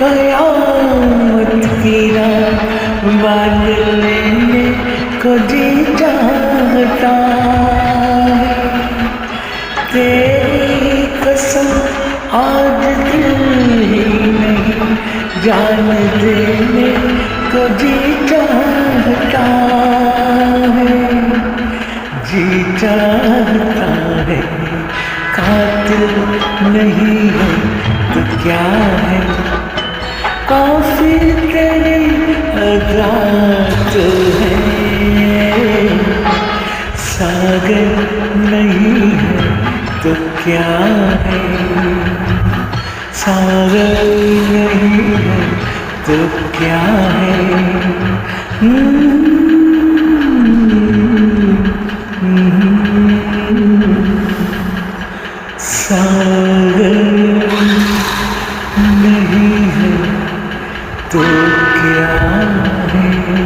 कयामत की रात बांध लेने को जी चाहता है। तेरी कसम आज दिल ही नहीं जान देने को जी चाहता है, जी चाहता है। कातिल नहीं है तो क्या है, काफी तेरी अदात है। सागर नहीं है तो क्या है, सागर नहीं है तो क्या है। सागर नहीं है तो क्या है।